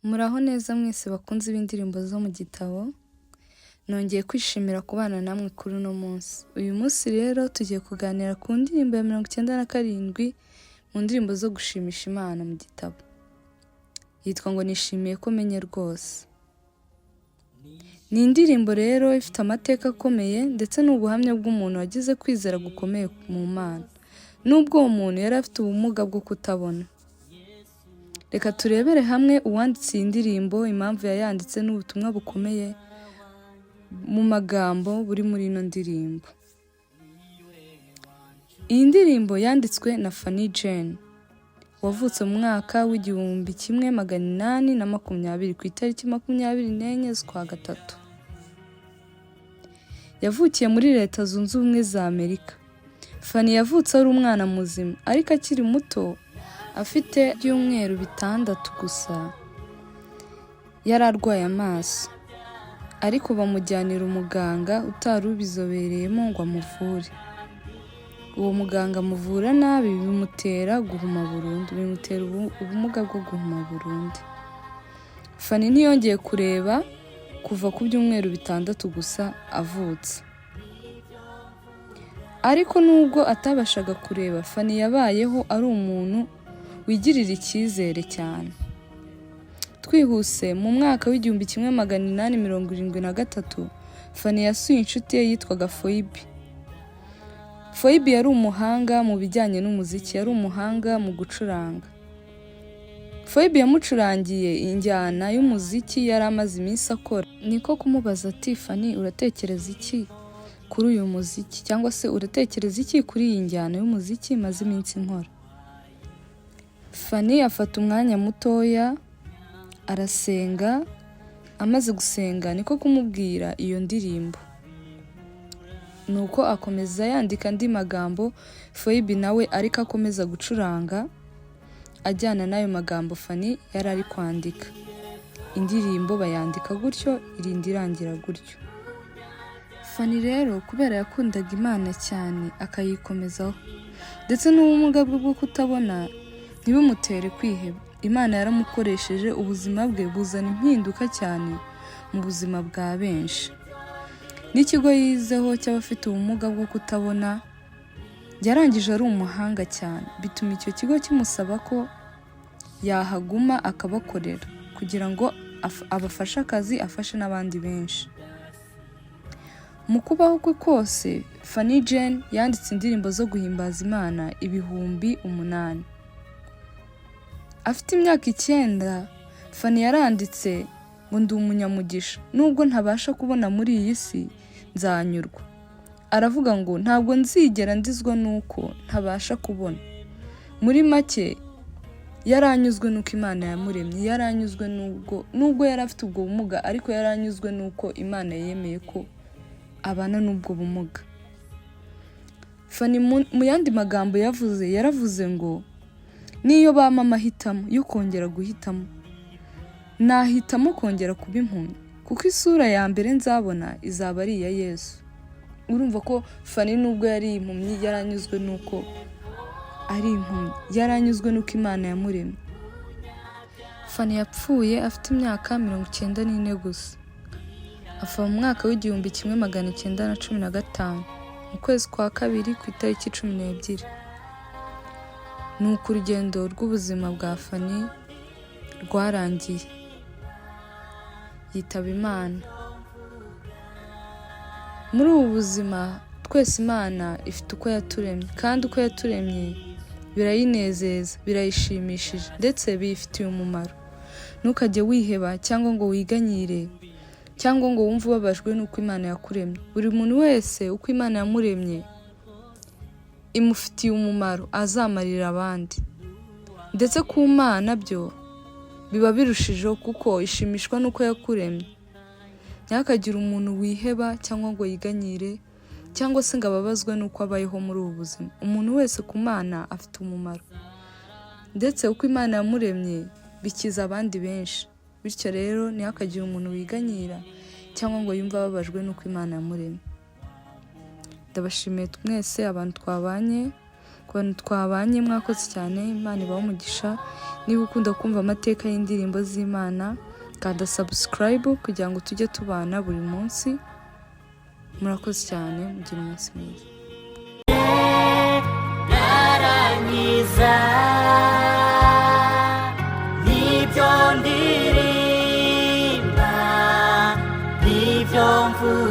Muraho neza mwese bakunze ibindirimbo zo mu gitabo, nongeye kwishimira kubana namwe kuri uno munsi. Uyu munsi rero tugiye kuganira ku ndirimbo ya 97 mu ndirimbo zo gushimisha Imana mu gitabo. Yitwa ngo Nishimiyeko Menye Rwose. Ni indirimbo rero ifite amateka akomeye ndetse n'ubuhamya bw'umuntu wagize kwizera gukomeye mu Mana. Nubwo uwo muntu yari afite ubumuga bwo kutabona. Reka turebere hamwe uwanditse iyi ndirimbo, impamvu yayanditse n'ubutumwa bukomeye mu magambo buri muri ino ndirimbo. Iyi ndirimbo yanditswe na Fanny Jane, wavutse mu mwaka w'1820 ku itariki 24 z'ukwa gatatu. Yavukiye muri Leta Zunze Ubumwe za Amerika. Fanny yavutse ari umwana muzima, ariko akiri muto afite ibyumweru 6 gusa yari arwaye amaso, ariko bamujyanira umuganga utari ubizobereyemo ngo amuvure. Uwo muganga amuvura nabi, bimutera guhuma burundu, bimutera ubumuga bwo guhuma burundu. Fanny ntiyongeye kureba kuva ku byumweru 6 gusa avutse. Ariko nubwo atabashaga kureba, Fanny yabayeho ari umuntu wigirira icyizere cyane. Twihuse, mu mwaka w'1873 Fanny yasuye inshuti ye yitwaga Phoebe. Phoebe yari umuhanga mu bijyanye n'umuziki, yari umuhanga mu gucuranga. Phoebe yamucurangiye injyana y'umuziki yari amaze iminsi akora. Niko kumubaza ati, Fanny, uratekereza iki kuri uyu muziki, cyangwa se uratekereza iki kuri iyi njyana y'umuziki maze iminsi nkora? Fanny afata umwanya mutoya arasenga, amaze gusenga niko kumubwira iyo ndirimbo. Nuko akomeza yandika andi magambo, Phoebe nawe ariko akomeza gucuranga ajyana n'ayo magambo Fanny yari ari kwandika. Indirimbo bayandika gutyo, irinda irangira gutyo. Fanny rero kubera yakundaga Imana cyane akayikomezaho, ndetse n'ubumuga bwe bwo kutabona ntibimutere kwiheba. Imana yaramukoresheje, ubuzima bwe buzana impinduka cyane mu buzima bwa benshi. N'ikigo yizeho cy'abafite ubumuga bwo kutabona yarangije ari umuhanga cyane, bituma icyo kigo kimusaba ko yahaguma akabakorera kugira ngo abafashe akazi, afashe n'abandi benshi. Mu kubaho kwe kose, Fanny Jane yanditse indirimbo zo guhimbaza Imana 8,000. Afite imyaka 9, Fanny yaranditse ngo ndi umunyamugisha, nubwo ntabasha kubona muri iyi si nzanyurwa. Aravuga ngo ntabwo nzigera ndizwa nuko ntabasha kubona. Muri make yaranyuzwe nuko Imana yamuremye, yaranyuzwe nubwo yari afite ubwo bumuga, ariko yaranyuzwe nuko Imana yemeye ko abana n'ubwo bumuga. Fanny mu yandi magambo yaravuze ngo niyo bama amahitamo yo kongera guhitamo, nahitamo kongera kuba impumyi, kuko isura ya mbere nzabona izaba ari iya Yesu. Urumva ko Fanny nubwo yari impumyi yaranyuzwe nuko ari impumyi, yaranyuzwe nuko Imana yamuremye. Fanny yapfuye afite imyaka 94 gusa. Apfa mu mwaka w'1915 mu kwezi kwa kabiri ku itariki 12. Nuko urugendo rw'ubuzima bwa Fanny rwarangiye, yitaba Imana. Muri ubu buzima twese Imana ifite uko yaturemye, kandi uko yaturemye birayinezeza, birayishimishije, ndetse biyifitiye umumaro. Ntukajye wiheba cyangwa ngo wiganyire, cyangwa ngo wumve ubabajwe nuko Imana yakuremye. Buri muntu wese uko Imana yamuremye imufitiye umumaro azamarira abandi, ndetse ku Mana byo biba birushijeho kuko ishimishwa nuko yakuremye. Ntihakagire umuntu wiheba cyangwa ngo yiganyire, cyangwa se ngo ababazwe nuko abayeho muri ubu buzima. Umuntu wese ku Mana afite umumaro, ndetse uko Imana yamuremye bikiza abandi benshi. Bityo rero ntihakagire umuntu wiganyira cyangwa ngo yumve ababajwe nuko Imana yamuremye. Ndabashimiye mwese abantu twabanye ku bantu twabanye mwakoze cyane, Imana ibahe umugisha. Niba ukunda kumva amateka y'indirimbo z'Imana, kanda subscribe kugira ngo tujye tubana buri munsi. Murakoze cyane, mugire umunsi mwiza. Yarangiza nibyo ndirimba, nibyo mvuga.